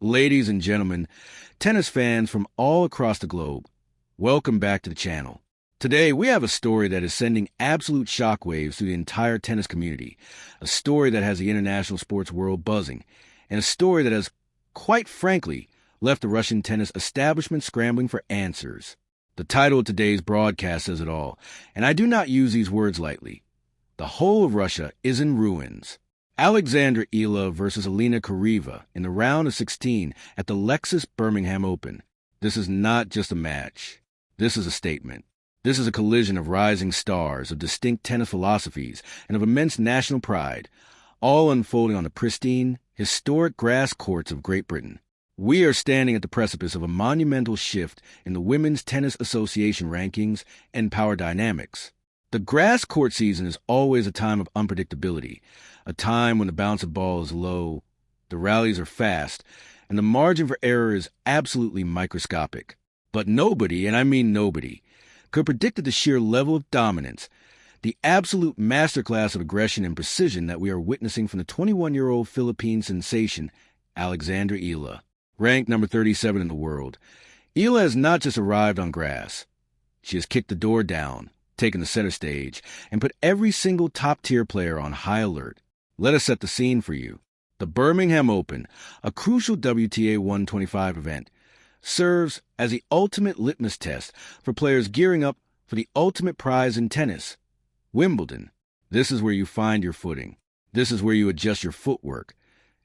Ladies and gentlemen, tennis fans from all across the globe, welcome back to the channel. Today, we have a story that is sending absolute shockwaves through the entire tennis community, a story that has the international sports world buzzing, and a story that has, quite frankly, left the Russian tennis establishment scrambling for answers. The title of today's broadcast says it all, and I do not use these words lightly. The whole of Russia is in ruins. Alexandra Eala versus Elena Charaeva in the round of 16 at the Lexus Birmingham Open. This is not just a match. This is a statement. This is a collision of rising stars, of distinct tennis philosophies, and of immense national pride, all unfolding on the pristine, historic grass courts of Great Britain. We are standing at the precipice of a monumental shift in the Women's Tennis Association rankings and power dynamics. The grass court season is always a time of unpredictability, a time when the bounce of ball is low, the rallies are fast, and the margin for error is absolutely microscopic. But nobody, and I mean nobody, could predict the sheer level of dominance, the absolute masterclass of aggression and precision that we are witnessing from the 21-year-old Philippine sensation, Alexandra Eala. Ranked number 37 in the world, Eala has not just arrived on grass. She has kicked the door down, taken the center stage, and put every single top-tier player on high alert. Let us set the scene for you. The Birmingham Open, a crucial WTA 125 event, serves as the ultimate litmus test for players gearing up for the ultimate prize in tennis, Wimbledon. This is where you find your footing. This is where you adjust your footwork,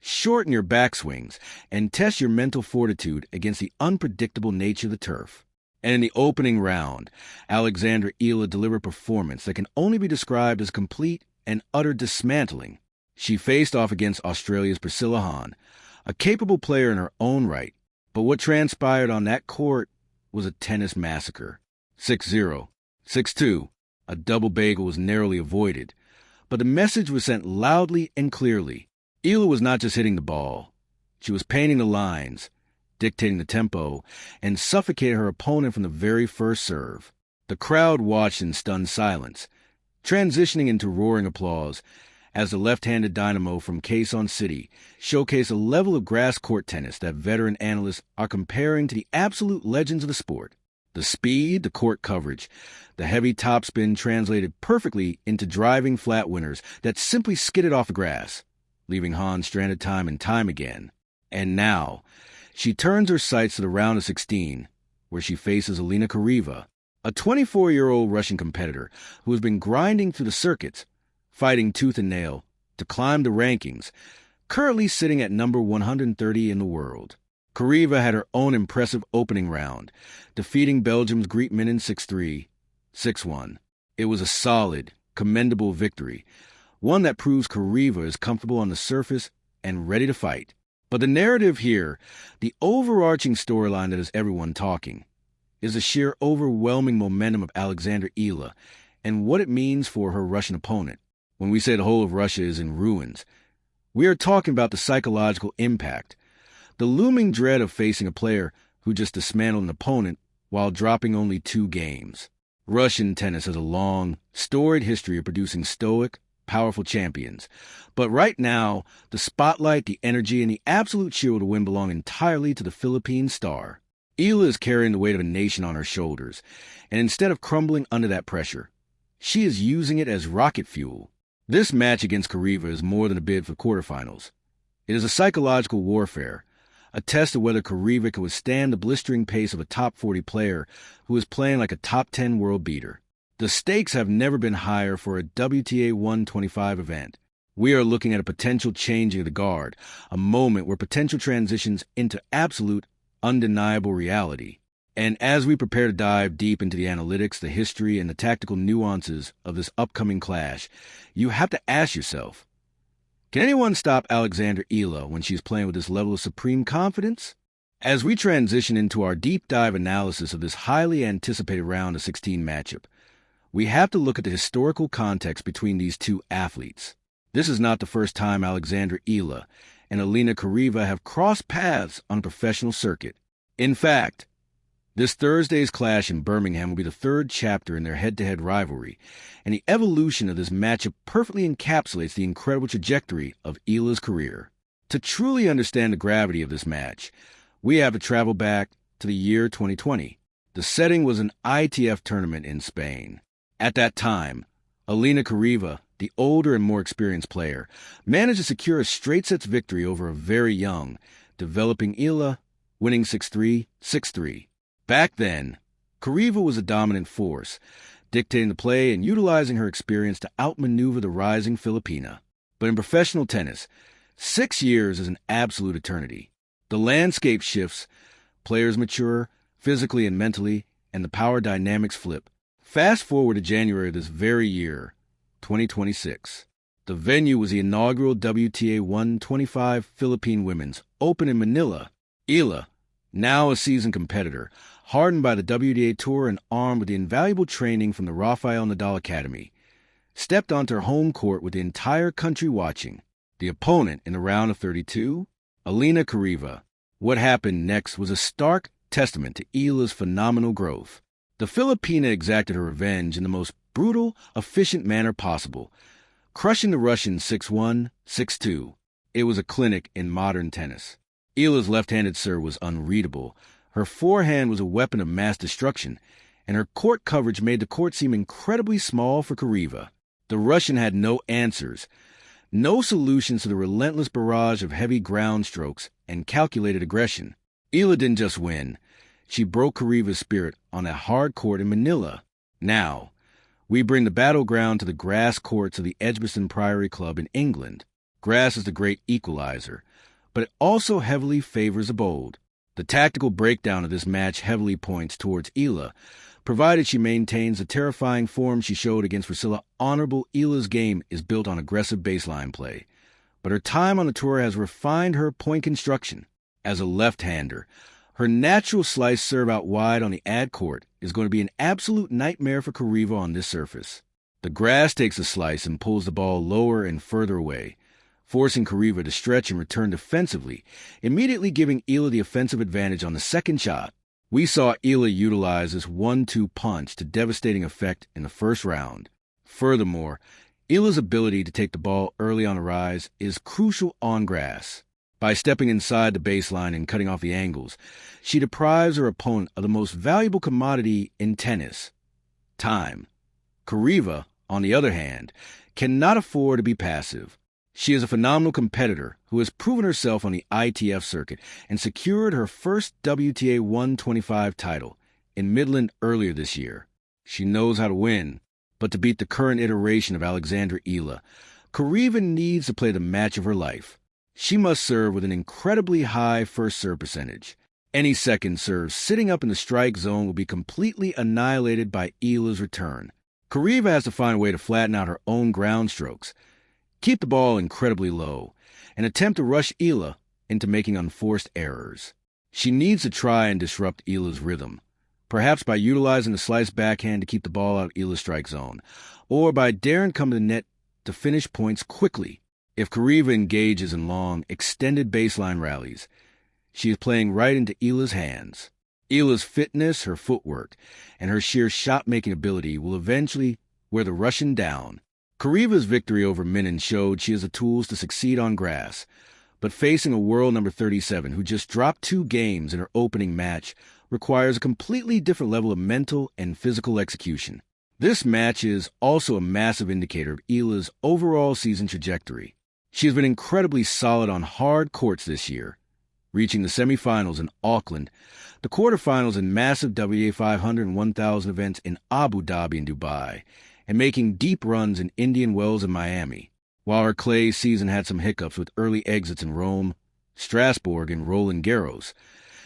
shorten your backswings, and test your mental fortitude against the unpredictable nature of the turf. And in the opening round, Alexandra Eala delivered a performance that can only be described as complete and utter dismantling. She faced off against Australia's Priscilla Hahn, a capable player in her own right, but what transpired on that court was a tennis massacre. 6-0, 6-2, a double bagel was narrowly avoided, but the message was sent loudly and clearly. Eala was not just hitting the ball. She was painting the lines, dictating the tempo, and suffocated her opponent from the very first serve. The crowd watched in stunned silence, transitioning into roaring applause as the left-handed dynamo from Quezon City showcased a level of grass court tennis that veteran analysts are comparing to the absolute legends of the sport. The speed, the court coverage, the heavy topspin translated perfectly into driving flat winners that simply skidded off the grass, leaving Hahn stranded time and time again. And now, she turns her sights to the round of 16, where she faces Elena Charaeva, a 24-year-old Russian competitor who has been grinding through the circuits, fighting tooth and nail to climb the rankings, currently sitting at number 130 in the world. Charaeva had her own impressive opening round, defeating Belgium's Greet Minin 6-3, 6-1. It was a solid, commendable victory, one that proves Charaeva is comfortable on the surface and ready to fight. But the narrative here, the overarching storyline that has everyone talking, is the sheer overwhelming momentum of Alexandra Eala and what it means for her Russian opponent. When we say the whole of Russia is in ruins, we are talking about the psychological impact, the looming dread of facing a player who just dismantled an opponent while dropping only 2 games. Russian tennis has a long, storied history of producing stoic, powerful champions. But right now, the spotlight, the energy, and the absolute cheer of the win belong entirely to the Philippine star. Eala is carrying the weight of a nation on her shoulders, and instead of crumbling under that pressure, she is using it as rocket fuel. This match against Charaeva is more than a bid for quarterfinals. It is a psychological warfare, a test of whether Charaeva can withstand the blistering pace of a top 40 player who is playing like a top 10 world beater. The stakes have never been higher for a WTA 125 event. We are looking at a potential changing of the guard, a moment where potential transitions into absolute, undeniable reality. And as we prepare to dive deep into the analytics, the history, and the tactical nuances of this upcoming clash, you have to ask yourself, can anyone stop Alexandra Eala when she's playing with this level of supreme confidence? As we transition into our deep dive analysis of this highly anticipated round of 16 matchup, we have to look at the historical context between these two athletes. This is not the first time Alexandra Eala and Elena Charaeva have crossed paths on a professional circuit. In fact, this Thursday's clash in Birmingham will be the 3rd chapter in their head-to-head rivalry, and the evolution of this matchup perfectly encapsulates the incredible trajectory of Eala's career. To truly understand the gravity of this match, we have to travel back to the year 2020. The setting was an ITF tournament in Spain. At that time, Eala Charaeva, the older and more experienced player, managed to secure a straight sets victory over a very young, developing Eala, winning 6-3, 6-3. Back then, Charaeva was a dominant force, dictating the play and utilizing her experience to outmaneuver the rising Filipina. But in professional tennis, 6 years is an absolute eternity. The landscape shifts, players mature, physically and mentally, and the power dynamics flip. Fast forward to January of this very year, 2026. The venue was the inaugural WTA 125 Philippine Women's Open in Manila. Eala, now a seasoned competitor, hardened by the WTA Tour and armed with the invaluable training from the Rafael Nadal Academy, stepped onto her home court with the entire country watching. The opponent in the round of 32, Eala Charaeva. What happened next was a stark testament to Eala's phenomenal growth. The Filipina exacted her revenge in the most brutal, efficient manner possible, crushing the Russian 6-1, 6-2. It was a clinic in modern tennis. Eala's left-handed serve was unreadable. Her forehand was a weapon of mass destruction, and her court coverage made the court seem incredibly small for Charaeva. The Russian had no answers, no solutions to the relentless barrage of heavy ground strokes and calculated aggression. Eala didn't just win. She broke Charaeva's spirit on a hard court in Manila. Now, we bring the battleground to the grass courts of the Edgbaston Priory Club in England. Grass is the great equalizer, but it also heavily favors the bold. The tactical breakdown of this match heavily points towards Eala, provided she maintains the terrifying form she showed against Priscilla. Honorable Eala's game is built on aggressive baseline play, but her time on the tour has refined her point construction. As a left-hander, her natural slice serve out wide on the ad court is going to be an absolute nightmare for Charaeva on this surface. The grass takes a slice and pulls the ball lower and further away, forcing Charaeva to stretch and return defensively, immediately giving Eala the offensive advantage on the second shot. We saw Eala utilize this 1-2 punch to devastating effect in the first round. Furthermore, Eala's ability to take the ball early on the rise is crucial on grass. By stepping inside the baseline and cutting off the angles, she deprives her opponent of the most valuable commodity in tennis, time. Charaeva, on the other hand, cannot afford to be passive. She is a phenomenal competitor who has proven herself on the ITF circuit and secured her first WTA 125 title in Midland earlier this year. She knows how to win, but to beat the current iteration of Alexandra Eala, Charaeva needs to play the match of her life. She must serve with an incredibly high first serve percentage. Any second serve sitting up in the strike zone will be completely annihilated by Eala's return. Charaeva has to find a way to flatten out her own ground strokes, keep the ball incredibly low, and attempt to rush Eala into making unforced errors. She needs to try and disrupt Eala's rhythm, perhaps by utilizing the slice backhand to keep the ball out of Eala's strike zone, or by daring come to the net to finish points quickly. If Charaeva engages in long, extended baseline rallies, she is playing right into Eala's hands. Eala's fitness, her footwork, and her sheer shot-making ability will eventually wear the Russian down. Charaeva's victory over Minin showed she has the tools to succeed on grass, but facing a world number 37 who just dropped 2 games in her opening match requires a completely different level of mental and physical execution. This match is also a massive indicator of Eala's overall season trajectory. She has been incredibly solid on hard courts this year, reaching the semifinals in Auckland, the quarterfinals in massive WTA 500 and 1000 events in Abu Dhabi and Dubai, and making deep runs in Indian Wells and Miami. While her clay season had some hiccups with early exits in Rome, Strasbourg, and Roland Garros,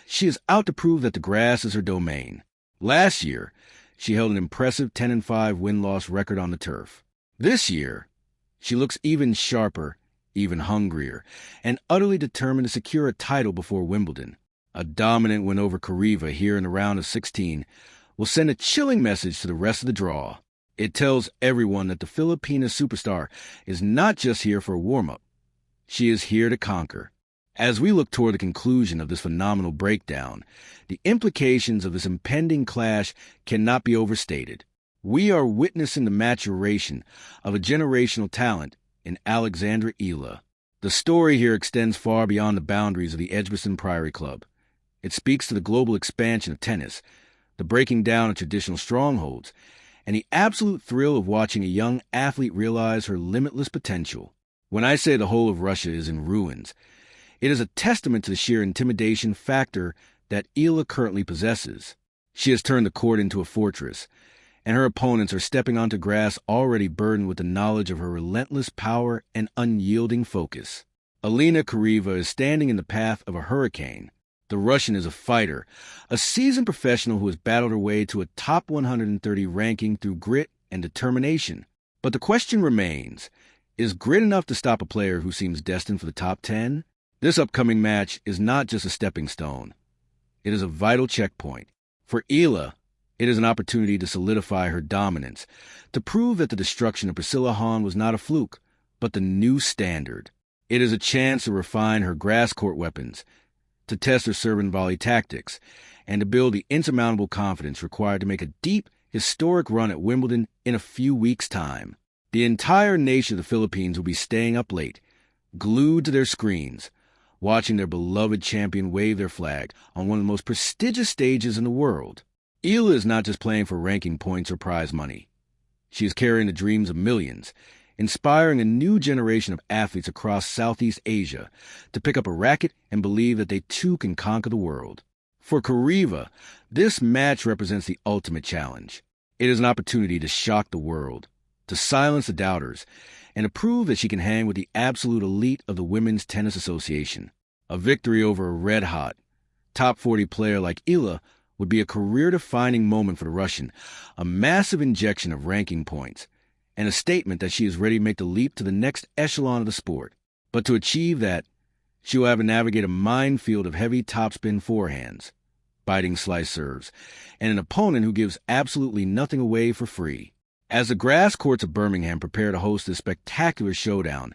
she is out to prove that the grass is her domain. Last year, she held an impressive 10-5 win-loss record on the turf. This year, she looks even sharper, even hungrier, and utterly determined to secure a title before Wimbledon. A dominant win over Charaeva here in the round of 16 will send a chilling message to the rest of the draw. It tells everyone that the Filipina superstar is not just here for a warm-up. She is here to conquer. As we look toward the conclusion of this phenomenal breakdown, the implications of this impending clash cannot be overstated. We are witnessing the maturation of a generational talent in Alexandra Eala. The The story here extends far beyond the boundaries of the Edgbaston Priory Club. It speaks to the global expansion of tennis, the breaking down of traditional strongholds, and the absolute thrill of watching a young athlete realize her limitless potential. When I say the whole of Russia is in ruins, it is a testament to the sheer intimidation factor that Eala currently possesses. She has turned the court into a fortress, and her opponents are stepping onto grass already burdened with the knowledge of her relentless power and unyielding focus. Eala Charaeva is standing in the path of a hurricane. The Russian is a fighter, a seasoned professional who has battled her way to a top 130 ranking through grit and determination. But the question remains, is grit enough to stop a player who seems destined for the top 10? This upcoming match is not just a stepping stone. It is a vital checkpoint. For Eala, it is an opportunity to solidify her dominance, to prove that the destruction of Priscilla Hahn was not a fluke, but the new standard. It is a chance to refine her grass court weapons, to test her serve and volley tactics, and to build the insurmountable confidence required to make a deep, historic run at Wimbledon in a few weeks' time. The entire nation of the Philippines will be staying up late, glued to their screens, watching their beloved champion wave their flag on one of the most prestigious stages in the world. Eala is not just playing for ranking points or prize money. She is carrying the dreams of millions, inspiring a new generation of athletes across Southeast Asia to pick up a racket and believe that they too can conquer the world. For Charaeva, this match represents the ultimate challenge. It is an opportunity to shock the world, to silence the doubters, and to prove that she can hang with the absolute elite of the Women's Tennis Association. A victory over a red-hot, top 40 player like Eala would be a career-defining moment for the Russian, a massive injection of ranking points, and a statement that she is ready to make the leap to the next echelon of the sport. But to achieve that, she will have to navigate a minefield of heavy topspin forehands, biting slice serves, and an opponent who gives absolutely nothing away for free. As the grass courts of Birmingham prepare to host this spectacular showdown,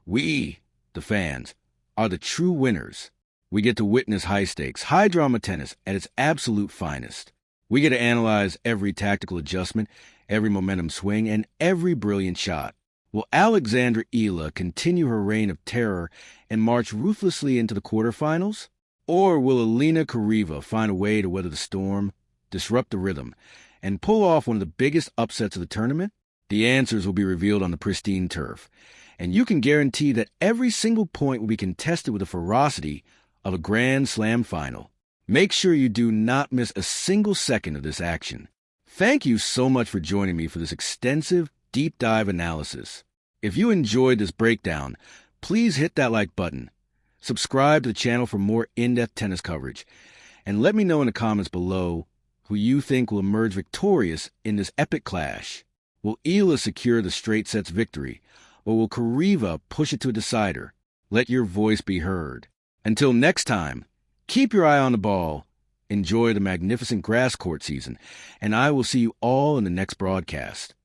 we, the fans, are the true winners. We get to witness high-stakes, high-drama tennis at its absolute finest. We get to analyze every tactical adjustment, every momentum swing, and every brilliant shot. Will Alexandra Eala continue her reign of terror and march ruthlessly into the quarterfinals? Or will Eala Charaeva find a way to weather the storm, disrupt the rhythm, and pull off one of the biggest upsets of the tournament? The answers will be revealed on the pristine turf, and you can guarantee that every single point will be contested with the ferocity of a Grand Slam final. Make sure you do not miss a single second of this action. Thank you so much for joining me for this extensive, deep dive analysis. If you enjoyed this breakdown, please hit that like button, subscribe to the channel for more in-depth tennis coverage, and let me know in the comments below who you think will emerge victorious in this epic clash. Will Eala secure the straight sets victory, or will Charaeva push it to a decider? Let your voice be heard. Until next time, keep your eye on the ball, enjoy the magnificent grass court season, and I will see you all in the next broadcast.